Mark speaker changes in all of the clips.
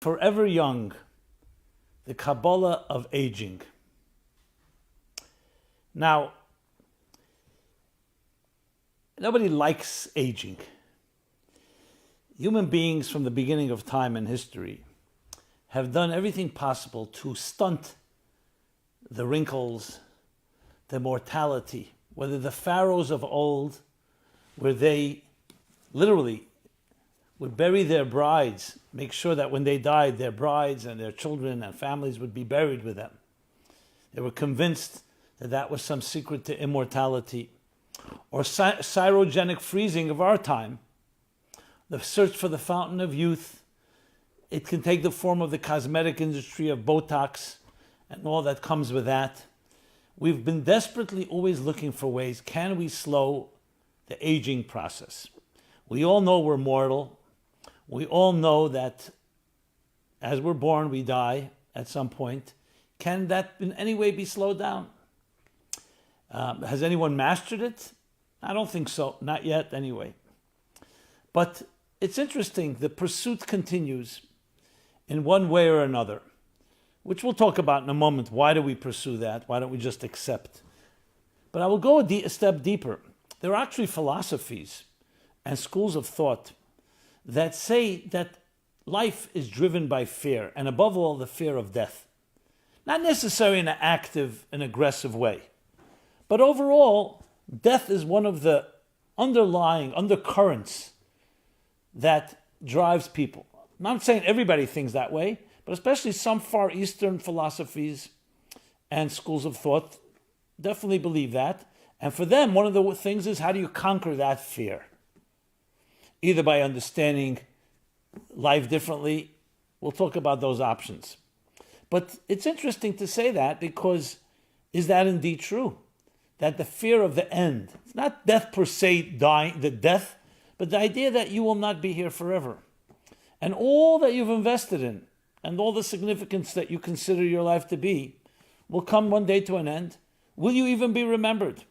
Speaker 1: Forever Young, the Kabbalah of Aging. Now, nobody likes aging. Human beings from the beginning of time and history have done everything possible to stunt the wrinkles, the mortality, whether the pharaohs of old, where they literally would bury their brides, make sure that when they died, their brides and their children and families would be buried with them. They were convinced that that was some secret to immortality. Or cryogenic freezing of our time, the search for the fountain of youth. It can take the form of the cosmetic industry of Botox and all that comes with that. We've been desperately always looking for ways, can we slow the aging process? We all know we're mortal. We all know that as we're born, we die at some point. Can that in any way be slowed down? Has anyone mastered it? I don't think so, not yet anyway. But it's interesting, the pursuit continues in one way or another, which we'll talk about in a moment. Why do we pursue that? Why don't we just accept? But I will go a step deeper. There are actually philosophies and schools of thought that say that life is driven by fear, and above all, the fear of death. Not necessarily in an active and aggressive way, but overall, death is one of the underlying undercurrents that drives people. I'm not saying everybody thinks that way, but especially some Far Eastern philosophies and schools of thought definitely believe that. And for them, one of the things is, how do you conquer that fear? Either by understanding life differently. We'll talk about those options. But it's interesting to say that, because is that indeed true? That the fear of the end, it's not death per se, dying, the death, but the idea that you will not be here forever. And all that you've invested in, and all the significance that you consider your life to be, will come one day to an end. Will you even be remembered?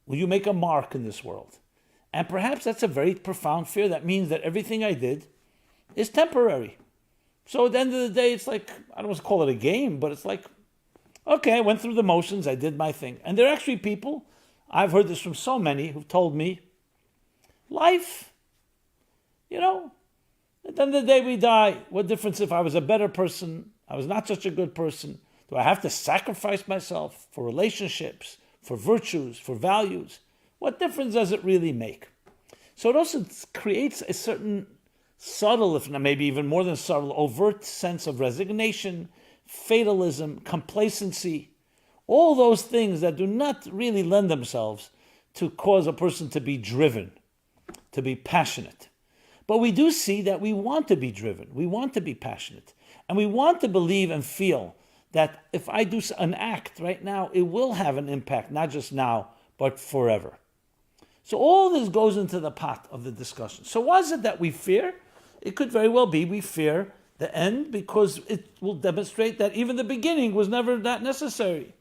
Speaker 1: Will you make a mark in this world? And perhaps that's a very profound fear. That means that everything I did is temporary. So at the end of the day, it's like, I don't want to call it a game, but it's like, okay, I went through the motions, I did my thing. And there are actually people, I've heard this from so many, who've told me, life, at the end of the day we die. What difference if I was a better person? I was not such a good person. Do I have to sacrifice myself for relationships, for virtues, for values? What difference does it really make? So it also creates a certain subtle, if not maybe even more than subtle, overt sense of resignation, fatalism, complacency, all those things that do not really lend themselves to cause a person to be driven, to be passionate. But we do see that we want to be driven, we want to be passionate, and we want to believe and feel that if I do an act right now, it will have an impact, not just now, but forever. So all this goes into the pot of the discussion. So what is it that we fear? It could very well be we fear the end, because it will demonstrate that even the beginning was never that necessary.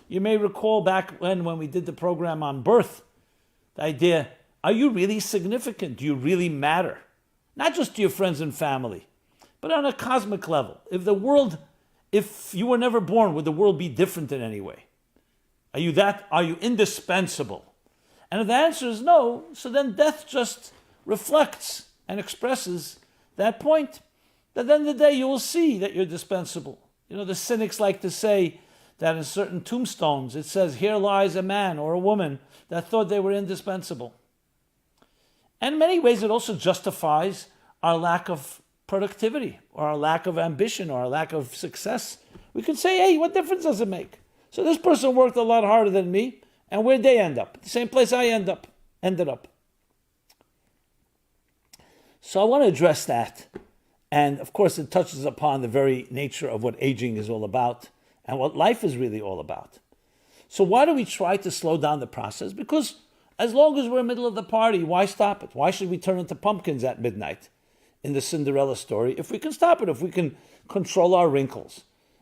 Speaker 1: You may recall back when we did the program on birth, the idea, are you really significant? Do you really matter? Not just to your friends and family, but on a cosmic level. If you were never born, would the world be different in any way? Are you indispensable? And if the answer is no, so then death just reflects and expresses that point. At the end of the day, you will see that you're dispensable. The cynics like to say that in certain tombstones, it says, here lies a man or a woman that thought they were indispensable. And in many ways, it also justifies our lack of productivity, or our lack of ambition, or our lack of success. We can say, hey, what difference does it make? So this person worked a lot harder than me, and where'd they end up? The same place I ended up. So I want to address that. And of course, it touches upon the very nature of what aging is all about and what life is really all about. So why do we try to slow down the process? Because as long as we're in the middle of the party, why stop it? Why should we turn into pumpkins at midnight in the Cinderella story? If we can stop it, if we can control our wrinkles,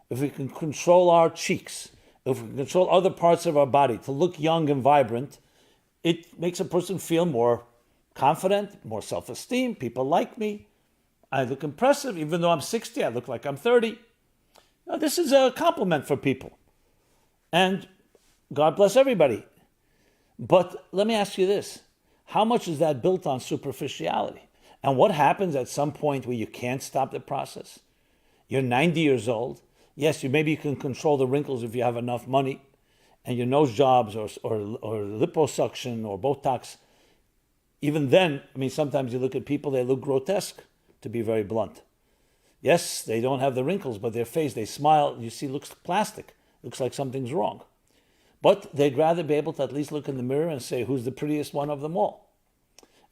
Speaker 1: if we can control our cheeks, if we can control other parts of our body to look young and vibrant, it makes a person feel more confident, more self-esteem. People like me. I look impressive. Even though I'm 60, I look like I'm 30. Now, this is a compliment for people. And God bless everybody. But let me ask you this. How much is that built on superficiality? And what happens at some point where you can't stop the process? You're 90 years old. Yes, maybe you can control the wrinkles if you have enough money, and your nose jobs or liposuction or Botox. Even then, sometimes you look at people, they look grotesque, to be very blunt. Yes, they don't have the wrinkles, but their face, they smile, you see, looks plastic. Looks like something's wrong. But they'd rather be able to at least look in the mirror and say, who's the prettiest one of them all?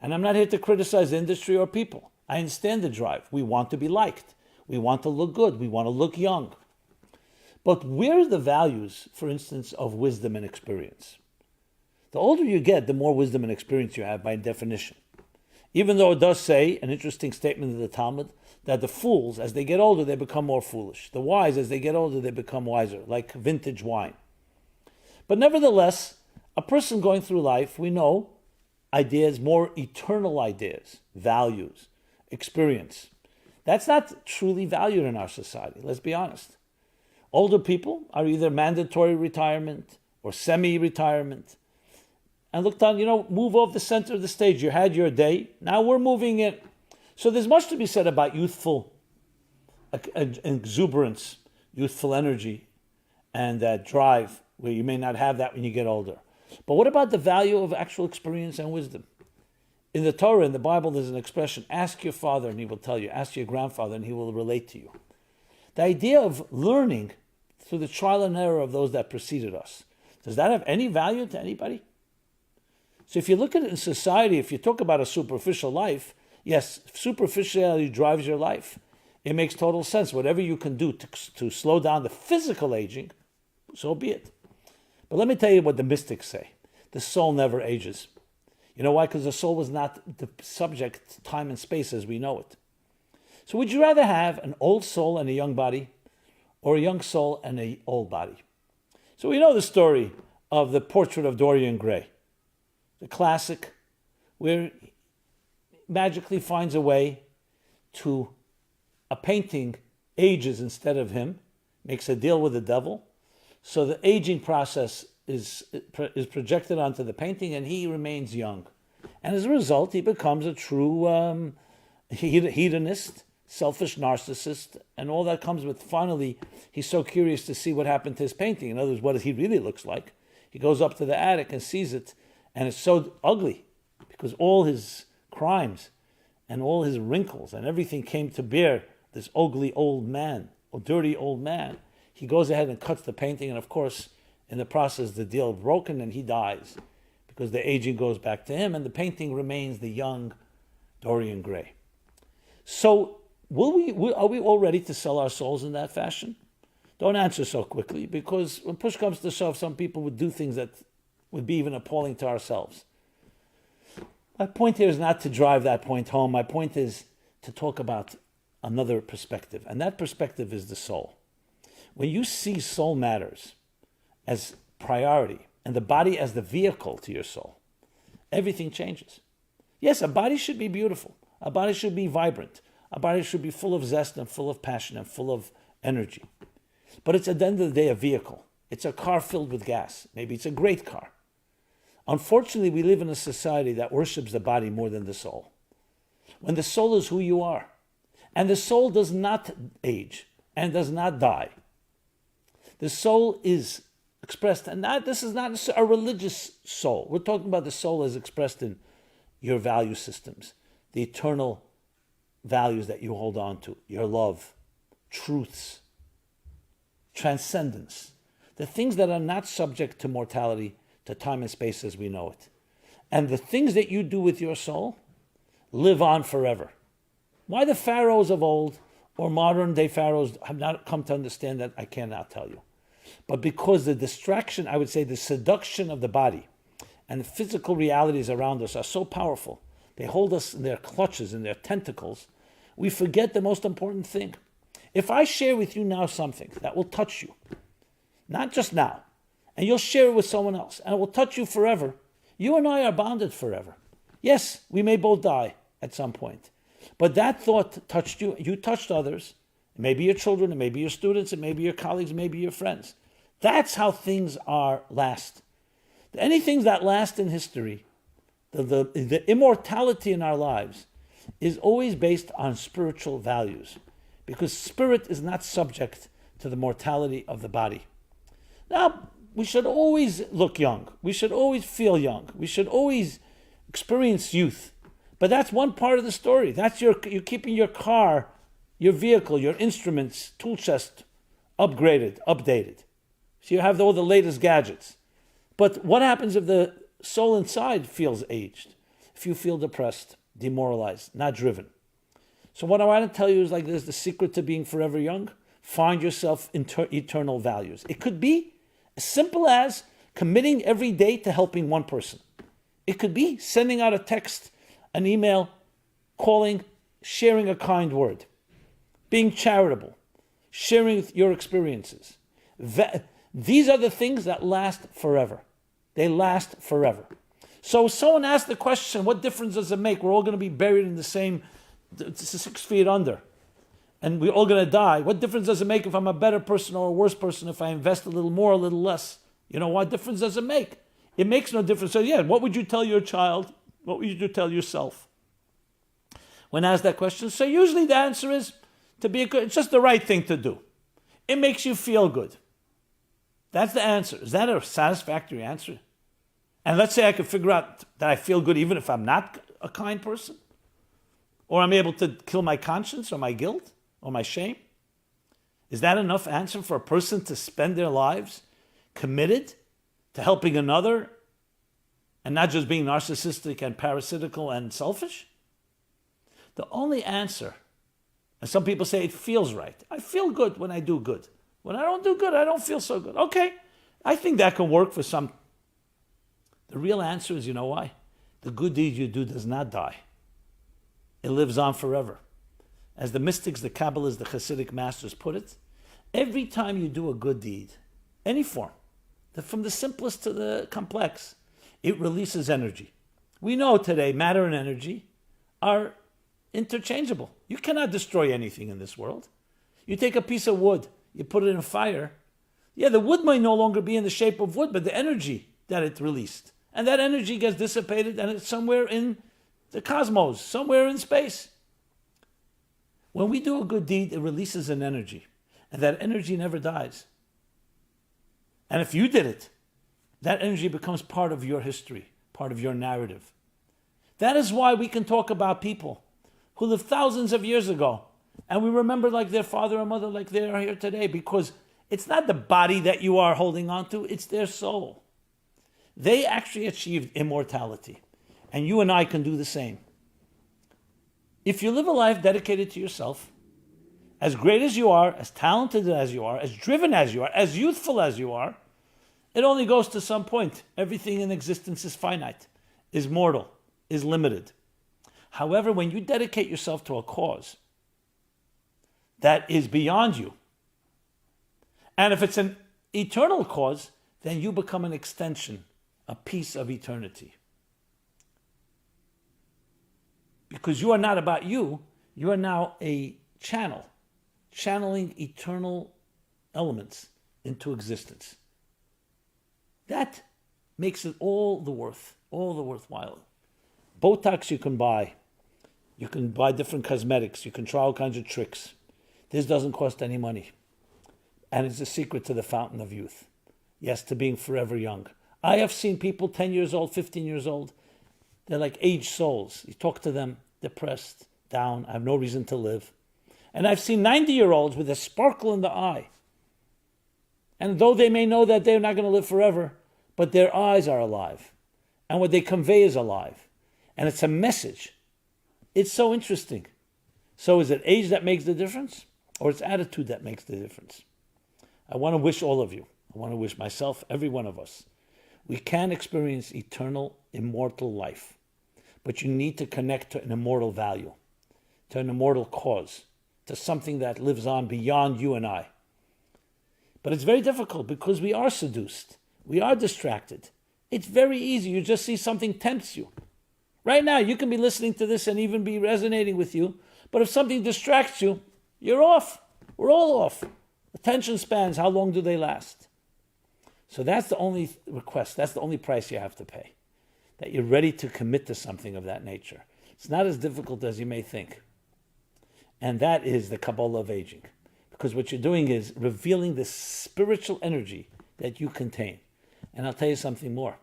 Speaker 1: And I'm not here to criticize the industry or people. I understand the drive. We want to be liked. We want to look good. We want to look young. But where are the values, for instance, of wisdom and experience? The older you get, the more wisdom and experience you have by definition. Even though it does say, an interesting statement of the Talmud, that the fools, as they get older, they become more foolish. The wise, as they get older, they become wiser, like vintage wine. But nevertheless, a person going through life, we know ideas, more eternal ideas, values, experience. That's not truly valued in our society, let's be honest. Older people are either mandatory retirement or semi-retirement. And look down, move off the center of the stage. You had your day, now we're moving in. So there's much to be said about youthful exuberance, youthful energy, and that drive, where you may not have that when you get older. But what about the value of actual experience and wisdom? In the Torah, in the Bible, there's an expression, ask your father and he will tell you. Ask your grandfather and he will relate to you. The idea of learning through the trial and error of those that preceded us, does that have any value to anybody? So if you look at it in society, if you talk about a superficial life, yes, if superficiality drives your life, it makes total sense. Whatever you can do to slow down the physical aging, so be it. But let me tell you what the mystics say. The soul never ages. You know why? Because the soul was not the subject to time and space as we know it. So would you rather have an old soul and a young body, or a young soul and an old body? So we know the story of the portrait of Dorian Gray, the classic, where he magically finds a way to a painting ages instead of him, makes a deal with the devil. So the aging process is projected onto the painting and he remains young. And as a result, he becomes a true hedonist, selfish narcissist, and all that comes with, finally, he's so curious to see what happened to his painting. In other words, what he really looks like. He goes up to the attic and sees it, and it's so ugly because all his crimes and all his wrinkles and everything came to bear this ugly old man, or dirty old man. He goes ahead and cuts the painting, and of course, in the process, the deal is broken, and he dies because the aging goes back to him, and the painting remains the young Dorian Gray. So, are we all ready to sell our souls in that fashion? Don't answer so quickly, because when push comes to shove, some people would do things that would be even appalling to ourselves. My point here is not to drive that point home. My point is to talk about another perspective, and that perspective is the soul. When you see soul matters as priority and the body as the vehicle to your soul, everything changes. Yes, a body should be beautiful. A body should be vibrant. A body should be full of zest and full of passion and full of energy. But it's at the end of the day a vehicle. It's a car filled with gas. Maybe it's a great car. Unfortunately, we live in a society that worships the body more than the soul. When the soul is who you are, and the soul does not age and does not die. The soul is expressed, and this is not a religious soul. We're talking about the soul as expressed in your value systems, the eternal values that you hold on to, your love, truths, transcendence, the things that are not subject to mortality, to time and space as we know it. And the things that you do with your soul live on forever. Why the pharaohs of old or modern day pharaohs have not come to understand that, I cannot tell you. But because the distraction, I would say the seduction of the body and the physical realities around us are so powerful, they hold us in their clutches, in their tentacles, we forget the most important thing. If I share with you now something that will touch you, not just now, and you'll share it with someone else, and it will touch you forever, you and I are bonded forever. Yes, we may both die at some point, But that thought touched you. You touched others. It may be your children, it may be your students, it may be your colleagues, it may be your friends. That's how things last. Anything that lasts in history, the immortality in our lives, is always based on spiritual values, because spirit is not subject to the mortality of the body. Now, we should always look young. We should always feel young. We should always experience youth. But that's one part of the story. That's you're keeping your car, your vehicle, your instruments, tool chest upgraded, updated. So you have all the latest gadgets. But what happens if the soul inside feels aged? If you feel depressed, demoralized, not driven? So what I want to tell you is like this: the secret to being forever young: find yourself eternal values. It could be as simple as committing every day to helping one person. It could be sending out a text, an email, calling, sharing a kind word, being charitable, sharing your experiences. These are the things that last forever. They last forever. So someone asked the question, what difference does it make? We're all going to be buried in the same 6 feet under, and we're all going to die. What difference does it make if I'm a better person or a worse person, if I invest a little more, a little less? What difference does it make? It makes no difference. So what would you tell your child? What would you tell yourself? When asked that question, so usually the answer is it's just the right thing to do. It makes you feel good. That's the answer. Is that a satisfactory answer? And let's say I could figure out that I feel good even if I'm not a kind person, or I'm able to kill my conscience or my guilt or my shame. Is that enough answer for a person to spend their lives committed to helping another and not just being narcissistic and parasitical and selfish? The only answer, and some people say it feels right. I feel good when I do good. When I don't do good, I don't feel so good. Okay, I think that can work for some. The real answer is, why? The good deed you do does not die. It lives on forever. As the mystics, the Kabbalists, the Hasidic masters put it, every time you do a good deed, any form, from the simplest to the complex, it releases energy. We know today matter and energy are interchangeable. You cannot destroy anything in this world. You take a piece of wood, you put it in a fire. Yeah, the wood might no longer be in the shape of wood, but the energy that it released. And that energy gets dissipated and it's somewhere in the cosmos, somewhere in space. When we do a good deed, it releases an energy. And that energy never dies. And if you did it, that energy becomes part of your history, part of your narrative. That is why we can talk about people who lived thousands of years ago, and we remember like their father or mother like they are here today, because it's not the body that you are holding on to, it's their soul. They actually achieved immortality, and you and I can do the same. If you live a life dedicated to yourself, as great as you are, as talented as you are, as driven as you are, as youthful as you are, it only goes to some point. Everything in existence is finite, is mortal, is limited. However, when you dedicate yourself to a cause that is beyond you, and if it's an eternal cause, then you become an extension, a piece of eternity. Because you are not about you, you are now a channel, channeling eternal elements into existence. That makes it all the worthwhile. Botox you can buy different cosmetics, you can try all kinds of tricks. This doesn't cost any money. And it's the secret to the fountain of youth. Yes, to being forever young. I have seen people 10 years old, 15 years old, they're like aged souls. You talk to them, depressed, down, I have no reason to live. And I've seen 90-year-olds with a sparkle in the eye. And though they may know that they're not going to live forever, but their eyes are alive. And what they convey is alive. And it's a message. It's so interesting. So is it age that makes the difference? Or it's attitude that makes the difference? I want to wish all of you, I want to wish myself, every one of us, we can experience eternal, immortal life. But you need to connect to an immortal value, to an immortal cause, to something that lives on beyond you and I. But it's very difficult because we are seduced. We are distracted. It's very easy. You just see something tempts you. Right now, you can be listening to this and even be resonating with you But if something distracts you, you're off. We're all off. Attention spans, how long do they last? So that's the only request, that's the only price you have to pay, that you're ready to commit to something of that nature. It's not as difficult as you may think. And that is the Kabbalah of aging. Because what you're doing is revealing the spiritual energy that you contain. And I'll tell you something more.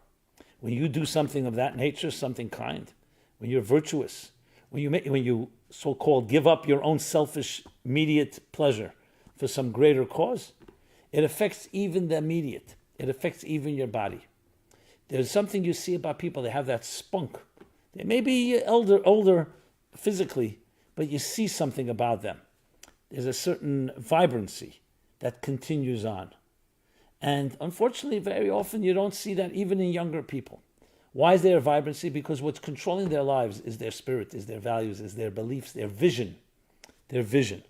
Speaker 1: When you do something of that nature, something kind, when you're virtuous, when you so-called give up your own selfish, immediate pleasure for some greater cause, it affects even the immediate. It affects even your body. There's something you see about people, they have that spunk. They may be older physically, but you see something about them. There's a certain vibrancy that continues on. And unfortunately, very often you don't see that even in younger people. Why is there a vibrancy? Because what's controlling their lives is their spirit, is their values, is their beliefs, their vision. Their vision.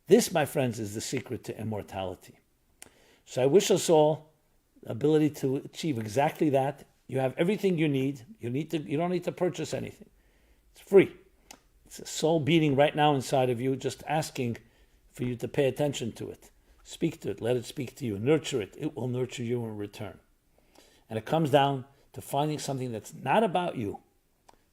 Speaker 1: This, my friends, is the secret to immortality. So I wish us all the ability to achieve exactly that. You have everything you need. You don't need to purchase anything. It's free. It's a soul beating right now inside of you, just asking for you to pay attention to it. Speak to it. Let it speak to you. Nurture it. It will nurture you in return. And it comes down to finding something that's not about you.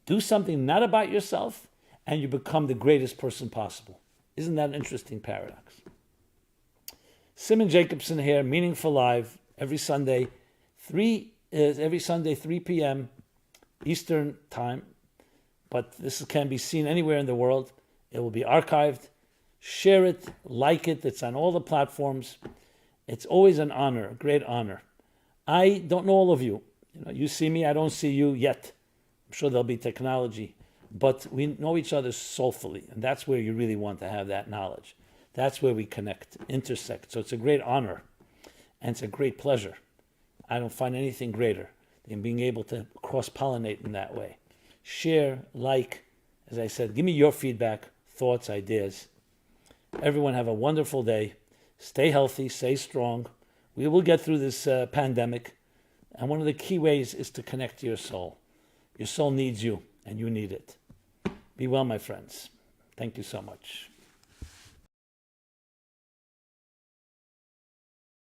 Speaker 1: Do something not about yourself, and you become the greatest person possible. Isn't that an interesting paradox? Simon Jacobson here, Meaningful Live, every Sunday, 3 p.m. Eastern Time. But this can be seen anywhere in the world. It will be archived. Share it, like it. It's on all the platforms. It's always an honor, a great honor. I don't know all of you. You see me, I don't see you yet. I'm sure there'll be technology. But we know each other soulfully, and that's where you really want to have that knowledge. That's where we connect, intersect. So it's a great honor, and it's a great pleasure. I don't find anything greater than being able to cross-pollinate in that way. Share, like, as I said, give me your feedback, thoughts, ideas. Everyone have a wonderful day. Stay healthy, stay strong. We will get through this pandemic. And one of the key ways is to connect to your soul. Your soul needs you, and you need it. Be well, my friends. Thank you so much.